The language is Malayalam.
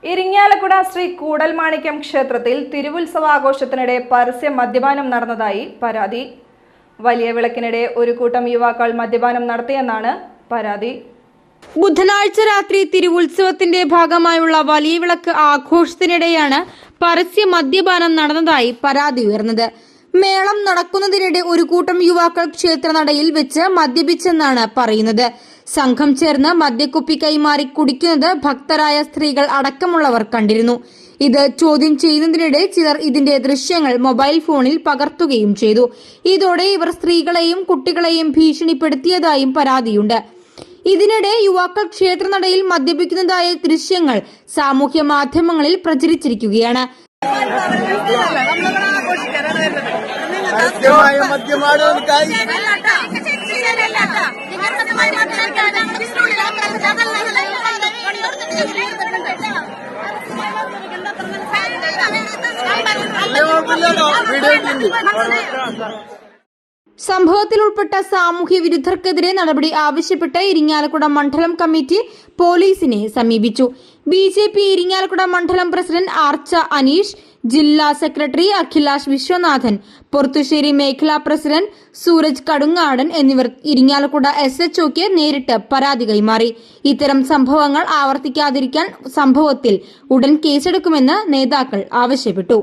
ഇരിങ്ങാലക്കുട ശ്രീ കൂടൽമാണിക്യം ക്ഷേത്രത്തിൽ തിരുവുത്സവാഘോഷത്തിനിടെ പരസ്യ മദ്യപാനം നടന്നതായി പരാതി. വലിയ വിളക്കിനിടെ ഒരു കൂട്ടം യുവാക്കൾ മദ്യപാനം നടത്തിയെന്നാണ് പരാതി. ബുധനാഴ്ച രാത്രി തിരുവുത്സവത്തിന്റെ ഭാഗമായുള്ള വലിയ വിളക്ക് ആഘോഷത്തിനിടെയാണ് പരസ്യ മദ്യപാനം നടന്നതായി പരാതി ഉയർന്നത്. മേളം നടക്കുന്നതിനിടെ ഒരു കൂട്ടം യുവാക്കൾ ക്ഷേത്രനടയിൽ വെച്ച് മദ്യപിച്ചെന്നാണ് പറയുന്നത്. സംഘം ചേർന്ന് മദ്യക്കുപ്പി കൈമാറി കുടിക്കുന്നത് ഭക്തരായ സ്ത്രീകൾ അടക്കമുള്ളവർ കണ്ടിരുന്നു. ഇത് ചോദ്യം ചെയ്യുന്നതിനിടെ ചിലർ ഇതിന്റെ ദൃശ്യങ്ങൾ മൊബൈൽ ഫോണിൽ പകർത്തുകയും ചെയ്തു. ഇതോടെ ഇവർ സ്ത്രീകളെയും കുട്ടികളെയും ഭീഷണിപ്പെടുത്തിയതായും പരാതിയുണ്ട്. ഇതിനിടെ യുവാക്കൾ ക്ഷേത്രനടയിൽ മദ്യപിക്കുന്നതായ ദൃശ്യങ്ങൾ സാമൂഹ്യ മാധ്യമങ്ങളിൽ പ്രചരിച്ചിരിക്കുകയാണ്. സംഭവത്തിൽ ഉൾപ്പെട്ട സാമൂഹ്യ വിരുദ്ധർക്കെതിരെ നടപടി ആവശ്യപ്പെട്ട് ഇരിങ്ങാലക്കുട മണ്ഡലം കമ്മിറ്റി പോലീസിനെ സമീപിച്ചു. BJP ഇരിങ്ങാലക്കുട മണ്ഡലം പ്രസിഡന്റ് ആർച്ച അനീഷ്, ജില്ലാ സെക്രട്ടറി അഖിലാഷ് വിശ്വനാഥൻ, പൊർത്തുശ്ശേരി മേഖലാ പ്രസിഡന്റ് സൂരജ് കടുങ്ങാടൻ എന്നിവർ ഇരിങ്ങാലക്കുട SHOക്ക് നേരിട്ട് പരാതി കൈമാറി. ഇത്തരം സംഭവങ്ങൾ ആവർത്തിക്കാതിരിക്കാൻ സംഭവത്തിൽ ഉടൻ കേസെടുക്കുമെന്ന് നേതാക്കൾ ആവശ്യപ്പെട്ടു.